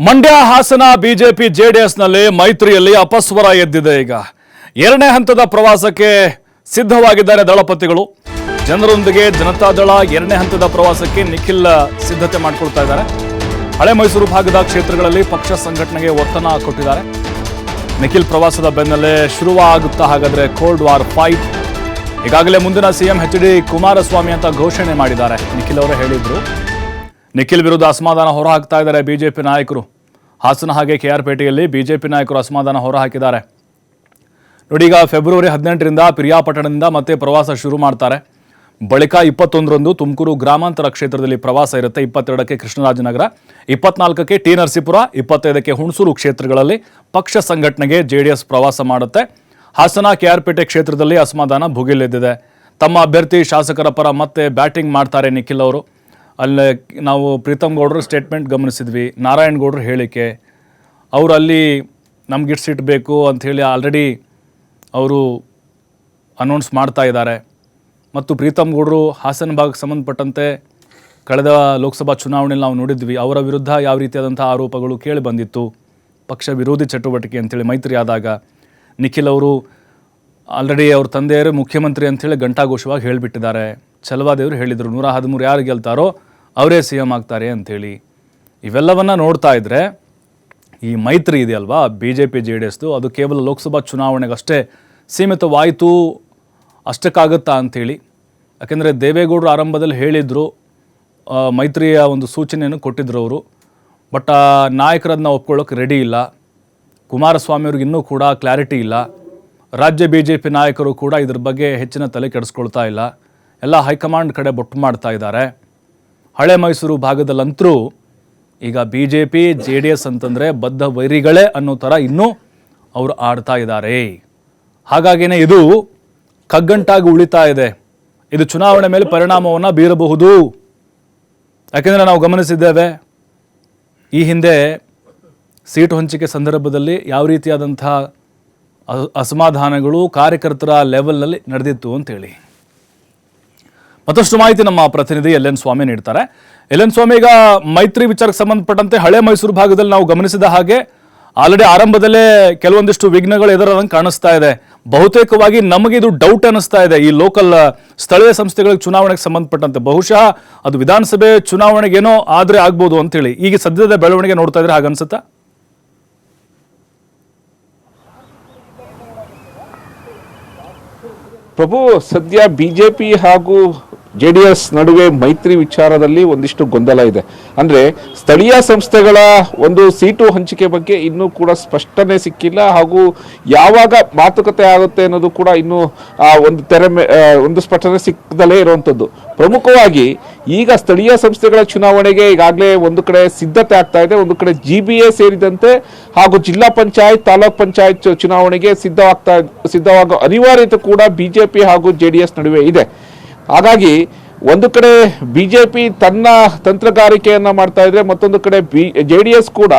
Mandya Hassan BJP ಜೆಡಿಎಸ್ನಲ್ಲಿ ಮೈತ್ರಿಯಲ್ಲಿ ಅಪಸ್ವರ ಎದ್ದಿದೆ. ಈಗ ಎರಡನೇ ಹಂತದ ಪ್ರವಾಸಕ್ಕೆ ಸಿದ್ಧವಾಗಿದ್ದಾರೆ ದಳಪತಿಗಳು. ಜನರೊಂದಿಗೆ ಜನತಾದಳ ಎರಡನೇ ಹಂತದ ಪ್ರವಾಸಕ್ಕೆ ನಿಖಿಲ್ ಸಿದ್ಧತೆ ಮಾಡಿಕೊಳ್ತಾ ಇದ್ದಾರೆ. ಹಳೆ ಮೈಸೂರು ಭಾಗದ ಕ್ಷೇತ್ರಗಳಲ್ಲಿ ಪಕ್ಷ ಸಂಘಟನೆಗೆ ಒತ್ತಡ ಕೊಟ್ಟಿದ್ದಾರೆ. ನಿಖಿಲ್ ಪ್ರವಾಸದ ಬೆನ್ನಲ್ಲೇ ಶುರುವಾಗುತ್ತಾ ಹಾಗಾದ್ರೆ ಕೋಲ್ಡ್ ವಾರ್ ಫೈಟ್. ಈಗಾಗಲೇ ಮುಂದಿನ ಸಿಎಂ ಎಚ್.ಡಿ. ಕುಮಾರಸ್ವಾಮಿ ಅಂತ ಘೋಷಣೆ ಮಾಡಿದ್ದಾರೆ. ನಿಖಿಲ್ ಅವರೇ ಹೇಳಿದ್ರು. ನಿಖಿಲ್ ವಿರುದ್ಧ ಅಸಮಾಧಾನ ಹೊರಹಾಕ್ತಾ ಇದ್ದಾರೆ ಬಿಜೆಪಿ ನಾಯಕರು. ಹಾಸನ ಹಾಗೆ ಕೆಆರ್ಪೇಟೆಯಲ್ಲಿ ಬಿಜೆಪಿ ನಾಯಕರು ಅಸಮಾಧಾನ ಹೊರಹಾಕಿದ್ದಾರೆ. ನೋಡಿ, ಈಗ ಫೆಬ್ರವರಿ 18ರಿಂದ ಪಿರಿಯಾಪಟ್ಟಣದಿಂದ ಮತ್ತೆ ಪ್ರವಾಸ ಶುರು ಮಾಡ್ತಾರೆ. ಬಳಿಕ 21ರಂದು ತುಮಕೂರು ಗ್ರಾಮಾಂತರ ಕ್ಷೇತ್ರದಲ್ಲಿ ಪ್ರವಾಸ ಇರುತ್ತೆ. 22ಕ್ಕೆ ಕೃಷ್ಣರಾಜನಗರ, 24ಕ್ಕೆ ಟಿ ನರಸೀಪುರ, 25ಕ್ಕೆ ಹುಣಸೂರು ಕ್ಷೇತ್ರಗಳಲ್ಲಿ ಪಕ್ಷ ಸಂಘಟನೆಗೆ ಜೆಡಿಎಸ್ ಪ್ರವಾಸ ಮಾಡುತ್ತೆ. ಹಾಸನ ಕೆಆರ್ಪೇಟೆ ಕ್ಷೇತ್ರದಲ್ಲಿ ಅಸಮಾಧಾನ ಭುಗಿಲೆದ್ದಿದೆ. ತಮ್ಮ ಅಭ್ಯರ್ಥಿ ಶಾಸಕರ ಪರ ಮತ್ತೆ ಬ್ಯಾಟಿಂಗ್ ಮಾಡ್ತಾರೆ ನಿಖಿಲ್ ಅವರು. ಅಲ್ಲಿ ನಾವು ಪ್ರೀತಮ್ ಗೌಡ್ರ ಸ್ಟೇಟ್ಮೆಂಟ್ ಗಮನಿಸಿದ್ವಿ, ನಾರಾಯಣ್ ಗೌಡ್ರ ಹೇಳಿಕೆ. ಅವರು ಅಲ್ಲಿ ನಮ್ಗೆ ಇಷ್ಟು ಸೀಟ್ ಬೇಕು ಅಂಥೇಳಿ ಆಲ್ರೆಡಿ ಅವರು ಅನೌನ್ಸ್ ಮಾಡ್ತಾ ಇದ್ದಾರೆ. ಮತ್ತು ಪ್ರೀತಮ್ ಗೌಡ್ರು ಹಾಸನ ಭಾಗಕ್ಕೆ ಸಂಬಂಧಪಟ್ಟಂತೆ ಕಳೆದ ಲೋಕಸಭಾ ಚುನಾವಣೆಯಲ್ಲಿ ನಾವು ನೋಡಿದ್ವಿ, ಅವರ ವಿರುದ್ಧ ಯಾವ ರೀತಿಯಾದಂಥ ಆರೋಪಗಳು ಕೇಳಿ ಬಂದಿತ್ತು. ಪಕ್ಷ ವಿರೋಧಿ ಚಟುವಟಿಕೆ ಅಂಥೇಳಿ ಮೈತ್ರಿ ಆದಾಗ ನಿಖಿಲ್ ಅವರು ಆಲ್ರೆಡಿ ಅವ್ರ ತಂದೆಯರು ಮುಖ್ಯಮಂತ್ರಿ ಅಂಥೇಳಿ ಘಂಟಾಘೋಷವಾಗಿ ಹೇಳಿಬಿಟ್ಟಿದ್ದಾರೆ. ಛಲವಾದೇವರು ಹೇಳಿದರು 113 ಯಾರು ಗೆಲ್ತಾರೋ ಅವರೇ ಸಿ ಎಂ ಆಗ್ತಾರೆ ಅಂಥೇಳಿ. ಇವೆಲ್ಲವನ್ನು ನೋಡ್ತಾ ಇದ್ದರೆ ಈ ಮೈತ್ರಿ ಇದೆಯಲ್ವಾ ಬಿಜೆಪಿ ಜೆಡಿಎಸ್ದು, ಅದು ಕೇವಲ ಲೋಕಸಭಾ ಚುನಾವಣೆಗಷ್ಟೇ ಸೀಮಿತವಾಯಿತು ಅಷ್ಟಕ್ಕಾಗುತ್ತಾ ಅಂಥೇಳಿ. ಯಾಕೆಂದರೆ ದೇವೇಗೌಡರು ಆರಂಭದಲ್ಲಿ ಹೇಳಿದರು, ಮೈತ್ರಿಯ ಒಂದು ಸೂಚನೆಯನ್ನು ಕೊಟ್ಟಿದ್ದರು ಅವರು. ಬಟ್ ನಾಯಕರನ್ನ ಒಪ್ಕೊಳ್ಳೋಕೆ ರೆಡಿ ಇಲ್ಲ. ಕುಮಾರಸ್ವಾಮಿಯವ್ರಿಗೆ ಇನ್ನೂ ಕೂಡ ಕ್ಲಾರಿಟಿ ಇಲ್ಲ. ರಾಜ್ಯ ಬಿಜೆಪಿ ನಾಯಕರು ಕೂಡ ಇದ್ರ ಬಗ್ಗೆ ಹೆಚ್ಚಿನ ತಲೆ ಕೆಡಿಸ್ಕೊಳ್ತಾ ಇಲ್ಲ. ಎಲ್ಲ ಹೈಕಮಾಂಡ್ ಕಡೆ ಬೊಟ್ಟು ಮಾಡ್ತಾ ಇದ್ದಾರೆ. ಹಳೆ ಮೈಸೂರು ಭಾಗದಲ್ಲಂತರೂ ಈಗ ಬಿಜೆಪಿ ಜೆಡಿಎಸ್ ಅಂತಂದರೆ ಬದ್ಧ ವೈರಿಗಳೇ ಅನ್ನೋ ಥರ ಇನ್ನೂ ಅವರು ಆಡ್ತಾ ಇದ್ದಾರೆ. ಹಾಗಾಗಿನೇ ಇದು ಕಗ್ಗಂಟಾಗಿ ಉಳಿತಾ ಇದೆ. ಇದು ಚುನಾವಣೆ ಮೇಲೆ ಪರಿಣಾಮವನ್ನು ಬೀರಬಹುದು. ಯಾಕೆಂದರೆ ನಾವು ಗಮನಿಸಿದ್ದೇವೆ, ಈ ಹಿಂದೆ ಸೀಟು ಹಂಚಿಕೆ ಸಂದರ್ಭದಲ್ಲಿ ಯಾವ ರೀತಿಯಾದಂಥ ಅಸಮಾಧಾನಗಳು ಕಾರ್ಯಕರ್ತರ ಲೆವೆಲ್ನಲ್ಲಿ ನಡೆದಿತ್ತು ಅಂತೇಳಿ. ಮತ್ತಷ್ಟು ಮಾಹಿತಿ ನಮ್ಮ ಪ್ರತಿನಿಧಿ ಎಲ್.ಎನ್. ಸ್ವಾಮಿ ನೀಡ್ತಾರೆ. ಎಲ್.ಎನ್. ಸ್ವಾಮಿ, ಈಗ ಮೈತ್ರಿ ವಿಚಾರಕ್ಕೆ ಸಂಬಂಧಪಟ್ಟಂತೆ ಹಳೆ ಮೈಸೂರು ಭಾಗದಲ್ಲಿ ನಾವು ಗಮನಿಸಿದ ಹಾಗೆ ಆಲ್ರೆಡಿ ಆರಂಭದಲ್ಲೇ ಕೆಲವೊಂದಿಷ್ಟು ವಿಘ್ನಗಳು ಎದುರಂಗೆ ಕಾಣಿಸ್ತಾ ಇದೆ. ಬಹುತೇಕವಾಗಿ ನಮಗೆ ಇದು ಡೌಟ್ ಅನ್ನಿಸ್ತಾ ಇದೆ. ಈ ಲೋಕಲ್ ಸ್ಥಳೀಯ ಸಂಸ್ಥೆಗಳಿಗೆ ಚುನಾವಣೆಗೆ ಸಂಬಂಧಪಟ್ಟಂತೆ ಬಹುಶಃ ಅದು ವಿಧಾನಸಭೆ ಚುನಾವಣೆಗೇನೋ ಆದರೆ ಆಗ್ಬೋದು ಅಂತೇಳಿ ಈಗ ಸದ್ಯದ ಬೆಳವಣಿಗೆ ನೋಡ್ತಾ ಇದ್ರೆ ಹಾಗನ್ಸುತ್ತಾ? ಪ್ರಭು, ಸದ್ಯ ಬಿಜೆಪಿ ಹಾಗೂ ಜೆಡಿಎಸ್ ನಡುವೆ ಮೈತ್ರಿ ವಿಚಾರದಲ್ಲಿ ಒಂದಿಷ್ಟು ಗೊಂದಲ ಇದೆ. ಅಂದ್ರೆ ಸ್ಥಳೀಯ ಸಂಸ್ಥೆಗಳ ಒಂದು ಸೀಟು ಹಂಚಿಕೆ ಬಗ್ಗೆ ಇನ್ನೂ ಕೂಡ ಸ್ಪಷ್ಟನೆ ಸಿಕ್ಕಿಲ್ಲ. ಹಾಗೂ ಯಾವಾಗ ಮಾತುಕತೆ ಆಗುತ್ತೆ ಅನ್ನೋದು ಕೂಡ ಇನ್ನೂ ಒಂದು ಸ್ಪಷ್ಟನೆ ಸಿಕ್ಕದಲೇ ಇರುವಂಥದ್ದು. ಪ್ರಮುಖವಾಗಿ ಈಗ ಸ್ಥಳೀಯ ಸಂಸ್ಥೆಗಳ ಚುನಾವಣೆಗೆ ಈಗಾಗಲೇ ಒಂದು ಕಡೆ ಸಿದ್ಧತೆ ಆಗ್ತಾ ಇದೆ. ಒಂದು ಕಡೆ GBA ಸೇರಿದಂತೆ ಹಾಗೂ ಜಿಲ್ಲಾ ಪಂಚಾಯತ್, ತಾಲೂಕ್ ಪಂಚಾಯತ್ ಚುನಾವಣೆಗೆ ಸಿದ್ಧವಾಗುವ ಅನಿವಾರ್ಯತೆ ಕೂಡ ಬಿಜೆಪಿ ಹಾಗೂ ಜೆಡಿಎಸ್ ನಡುವೆ ಇದೆ. ಹಾಗಾಗಿ ಒಂದು ಕಡೆ ಬಿಜೆಪಿ ತನ್ನ ತಂತ್ರಗಾರಿಕೆಯನ್ನ ಮಾಡ್ತಾ ಇದ್ರೆ, ಮತ್ತೊಂದು ಕಡೆ ಜೆಡಿಎಸ್ ಕೂಡ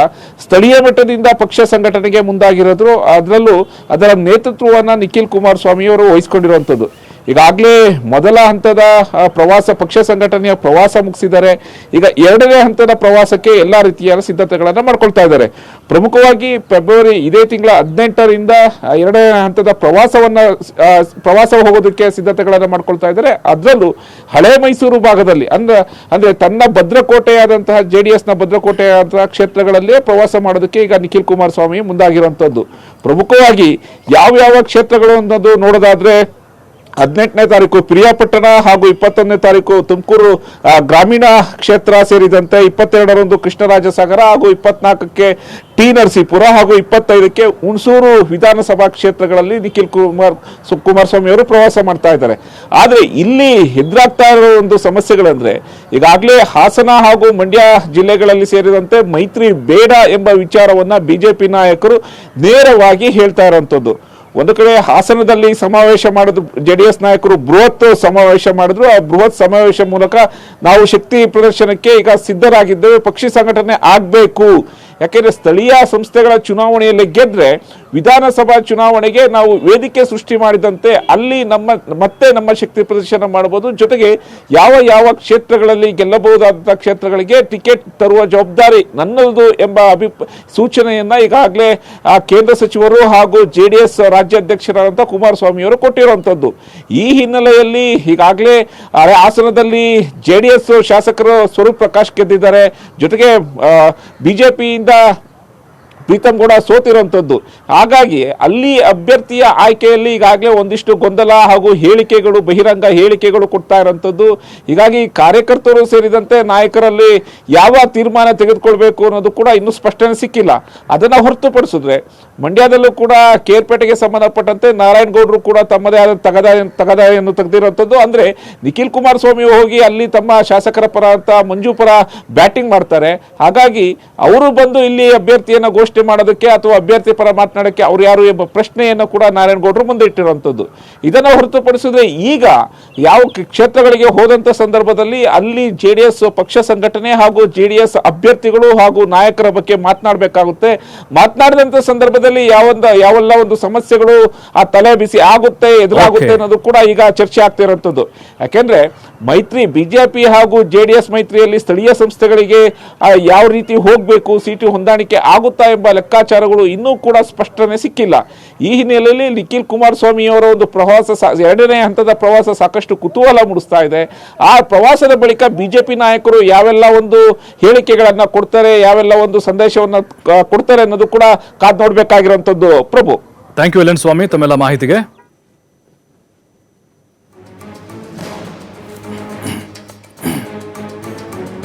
ಸ್ಥಳೀಯ ಮಟ್ಟದಿಂದ ಪಕ್ಷ ಸಂಘಟನೆಗೆ ಮುಂದಾಗಿರೋದ್ರು. ಅದರಲ್ಲೂ ಅದರ ನೇತೃತ್ವವನ್ನ ನಿಖಿಲ್ ಕುಮಾರಸ್ವಾಮಿ ಅವರು ವಹಿಸಿಕೊಂಡಿರುವಂಥದ್ದು. ಈಗಾಗಲೇ ಮೊದಲ ಹಂತದ ಪಕ್ಷ ಸಂಘಟನೆಯ ಪ್ರವಾಸ ಮುಗಿಸಿದ್ದಾರೆ. ಈಗ ಎರಡನೇ ಹಂತದ ಪ್ರವಾಸಕ್ಕೆ ಎಲ್ಲಾ ರೀತಿಯ ಸಿದ್ಧತೆಗಳನ್ನ ಮಾಡ್ಕೊಳ್ತಾ ಇದ್ದಾರೆ. ಪ್ರಮುಖವಾಗಿ ಫೆಬ್ರವರಿ ಇದೇ ತಿಂಗಳ 18ರಿಂದ ಎರಡನೇ ಹಂತದ ಪ್ರವಾಸ ಹೋಗೋದಕ್ಕೆ ಸಿದ್ಧತೆಗಳನ್ನ ಮಾಡ್ಕೊಳ್ತಾ ಇದ್ದಾರೆ. ಅದರಲ್ಲೂ ಹಳೆ ಮೈಸೂರು ಭಾಗದಲ್ಲಿ ಅಂದ್ರೆ ತನ್ನ ಭದ್ರಕೋಟೆಯಾದಂತಹ ಜೆಡಿಎಸ್ ನ ಭದ್ರಕೋಟೆಯಾದಂತಹ ಕ್ಷೇತ್ರಗಳಲ್ಲೇ ಪ್ರವಾಸ ಮಾಡೋದಕ್ಕೆ ಈಗ ನಿಖಿಲ್ ಕುಮಾರಸ್ವಾಮಿ ಮುಂದಾಗಿರುವಂತದ್ದು. ಪ್ರಮುಖವಾಗಿ ಯಾವ ಕ್ಷೇತ್ರಗಳು ಅನ್ನೋದು ನೋಡೋದಾದ್ರೆ 18ನೇ ತಾರೀಕು ಪಿರಿಯಾಪಟ್ಟಣ ಹಾಗೂ 21ನೇ ತಾರೀಕು ತುಮಕೂರು ಗ್ರಾಮೀಣ ಕ್ಷೇತ್ರ ಸೇರಿದಂತೆ 22ರಂದು ಕೃಷ್ಣರಾಜಸಾಗರ ಹಾಗೂ 24ಕ್ಕೆ ಟಿ ನರಸೀಪುರ ಹಾಗೂ 25ಕ್ಕೆ ಹುಣಸೂರು ವಿಧಾನಸಭಾ ಕ್ಷೇತ್ರಗಳಲ್ಲಿ ನಿಖಿಲ್ ಕುಮಾರಸ್ವಾಮಿ ಅವರು ಪ್ರವಾಸ ಮಾಡ್ತಾ ಇದ್ದಾರೆ. ಆದ್ರೆ ಇಲ್ಲಿ ಎದುರಾಗ್ತಾ ಇರೋ ಒಂದು ಸಮಸ್ಯೆಗಳಂದ್ರೆ ಈಗಾಗಲೇ ಹಾಸನ ಹಾಗೂ ಮಂಡ್ಯ ಜಿಲ್ಲೆಗಳಲ್ಲಿ ಸೇರಿದಂತೆ ಮೈತ್ರಿ ಬೇಡ ಎಂಬ ವಿಚಾರವನ್ನ ಬಿಜೆಪಿ ನಾಯಕರು ನೇರವಾಗಿ ಹೇಳ್ತಾ ಇರುವಂತದ್ದು. ಒಂದು ಕಡೆ ಹಾಸನದಲ್ಲಿ ಸಮಾವೇಶ ಮಾಡಿದ್ರು ಜೆಡಿಎಸ್ ನಾಯಕರು, ಬೃಹತ್ ಸಮಾವೇಶ ಮಾಡಿದ್ರು. ಆ ಬೃಹತ್ ಸಮಾವೇಶ ಮೂಲಕ ನಾವು ಶಕ್ತಿ ಪ್ರದರ್ಶನಕ್ಕೆ ಈಗ ಸಿದ್ಧರಾಗಿದ್ದೇವೆ, ಪಕ್ಷ ಸಂಘಟನೆ ಆಗ್ಬೇಕು, ಯಾಕೆಂದರೆ ಸ್ಥಳೀಯ ಸಂಸ್ಥೆಗಳ ಚುನಾವಣೆಯಲ್ಲಿ ಗೆದ್ದರೆ ವಿಧಾನಸಭಾ ಚುನಾವಣೆಗೆ ನಾವು ವೇದಿಕೆ ಸೃಷ್ಟಿ ಮಾಡಿದಂತೆ ಅಲ್ಲಿ ನಮ್ಮ ಶಕ್ತಿ ಪ್ರದರ್ಶನ ಮಾಡಬಹುದು. ಜೊತೆಗೆ ಯಾವ ಯಾವ ಕ್ಷೇತ್ರಗಳಲ್ಲಿ ಗೆಲ್ಲಬಹುದಾದಂಥ ಕ್ಷೇತ್ರಗಳಿಗೆ ಟಿಕೆಟ್ ತರುವ ಜವಾಬ್ದಾರಿ ನನ್ನದು ಎಂಬ ಸೂಚನೆಯನ್ನ ಈಗಾಗಲೇ ಕೇಂದ್ರ ಸಚಿವರು ಹಾಗೂ JDS ರಾಜ್ಯಾಧ್ಯಕ್ಷರಾದಂಥ ಕುಮಾರಸ್ವಾಮಿ ಅವರು ಕೊಟ್ಟಿರುವಂಥದ್ದು. ಈ ಹಿನ್ನೆಲೆಯಲ್ಲಿ ಈಗಾಗಲೇ ಹಾಸನದಲ್ಲಿ JDS ಶಾಸಕರು ಸ್ವರೂಪ್ ಪ್ರಕಾಶ್ ಗೆದ್ದಿದ್ದಾರೆ. ಜೊತೆಗೆ ಬಿಜೆಪಿಯಿಂದ ಪ್ರೀತಮ್ ಗೌಡ ಸೋತಿರುವಂಥದ್ದು. ಹಾಗಾಗಿ ಅಲ್ಲಿ ಅಭ್ಯರ್ಥಿಯ ಆಯ್ಕೆಯಲ್ಲಿ ಈಗಾಗಲೇ ಒಂದಿಷ್ಟು ಗೊಂದಲ ಹಾಗೂ ಹೇಳಿಕೆಗಳು, ಬಹಿರಂಗ ಹೇಳಿಕೆಗಳು ಕೊಡ್ತಾ ಇರುವಂಥದ್ದು. ಹೀಗಾಗಿ ಕಾರ್ಯಕರ್ತರು ಸೇರಿದಂತೆ ನಾಯಕರಲ್ಲಿ ಯಾವ ತೀರ್ಮಾನ ತೆಗೆದುಕೊಳ್ಬೇಕು ಅನ್ನೋದು ಕೂಡ ಇನ್ನೂ ಸ್ಪಷ್ಟನೆ ಸಿಕ್ಕಿಲ್ಲ. ಅದನ್ನು ಹೊರತುಪಡಿಸಿದ್ರೆ ಮಂಡ್ಯದಲ್ಲೂ ಕೂಡ ಕೇರ್ಪೇಟೆಗೆ ಸಂಬಂಧಪಟ್ಟಂತೆ ನಾರಾಯಣಗೌಡರು ಕೂಡ ತಮ್ಮದೇ ಆದ ತಗದಾಯನ್ನು ತೆಗೆದಿರುವಂಥದ್ದು. ಅಂದರೆ ನಿಖಿಲ್ ಕುಮಾರಸ್ವಾಮಿ ಹೋಗಿ ಅಲ್ಲಿ ತಮ್ಮ ಶಾಸಕರ ಪರ ಅಂತ ಮಂಜು ಪರ ಬ್ಯಾಟಿಂಗ್ ಮಾಡ್ತಾರೆ. ಹಾಗಾಗಿ ಅವರು ಬಂದು ಇಲ್ಲಿ ಅಭ್ಯರ್ಥಿಯನ್ನು ಘೋಷಣೆ ಮಾಡೋದಕ್ಕೆ ಅಥವಾ ಅಭ್ಯರ್ಥಿ ಪರ ಮಾತನಾಡೋಕ್ಕೆ ಅವ್ರು ಯಾರು ಎಂಬ ಪ್ರಶ್ನೆಯನ್ನು ಕೂಡ ನಾರಾಯಣಗೌಡರು ಮುಂದೆ ಇಟ್ಟಿರುವಂಥದ್ದು. ಇದನ್ನು ಹೊರತುಪಡಿಸಿದ್ರೆ ಈಗ ಯಾವ ಕ್ಷೇತ್ರಗಳಿಗೆ ಹೋದಂಥ ಸಂದರ್ಭದಲ್ಲಿ ಅಲ್ಲಿ JDS ಪಕ್ಷ ಸಂಘಟನೆ ಹಾಗೂ JDS ಅಭ್ಯರ್ಥಿಗಳು ಹಾಗೂ ನಾಯಕರ ಬಗ್ಗೆ ಮಾತನಾಡಬೇಕಾಗುತ್ತೆ. ಮಾತನಾಡಿದಂಥ ಸಂದರ್ಭದಲ್ಲಿ ಯಾವೆಲ್ಲ ಒಂದು ಸಮಸ್ಯೆಗಳು ಆ ತಲೆ ಬಿಸಿ ಆಗುತ್ತೆ, ಎದುರಾಗುತ್ತೆ ಅನ್ನೋದು ಕೂಡ ಈಗ ಚರ್ಚೆ ಆಗ್ತಾ ಇರುವಂಥದ್ದು. ಯಾಕೆಂದ್ರೆ ಮೈತ್ರಿ ಬಿಜೆಪಿ ಹಾಗೂ JDS ಮೈತ್ರಿಯಲ್ಲಿ ಸ್ಥಳೀಯ ಸಂಸ್ಥೆಗಳಿಗೆ ಯಾವ ರೀತಿ ಹೋಗಬೇಕು, ಸೀಟು ಹೊಂದಾಣಿಕೆ ಆಗುತ್ತಾ ಎಂಬ ಲೆಕ್ಕಾಚಾರಗಳು ಇನ್ನೂ ಕೂಡ ಸ್ಪಷ್ಟನೆ ಸಿಕ್ಕಿಲ್ಲ. ಈ ಹಿನ್ನೆಲೆಯಲ್ಲಿ ನಿಖಿಲ್ ಕುಮಾರಸ್ವಾಮಿ ಅವರ ಒಂದು ಪ್ರವಾಸ, 2ನೇ ಹಂತದ ಪ್ರವಾಸ ಸಾಕಷ್ಟು ಕುತೂಹಲ ಮೂಡಿಸ್ತಾ ಇದೆ. ಆ ಪ್ರವಾಸದ ಬಳಿಕ ಬಿಜೆಪಿ ನಾಯಕರು ಯಾವೆಲ್ಲ ಒಂದು ಹೇಳಿಕೆಗಳನ್ನ ಕೊಡ್ತಾರೆ, ಯಾವೆಲ್ಲ ಒಂದು ಸಂದೇಶವನ್ನ ಕೊಡ್ತಾರೆ ಅನ್ನೋದು ಕೂಡ ಕಾದು ನೋಡಬೇಕಾಗಿರುವಂತದ್ದು. ಪ್ರಭು, ಥ್ಯಾಂಕ್ ಯು ಸ್ವಾಮಿ ತಮ್ಮೆಲ್ಲ ಮಾಹಿತಿಗೆ.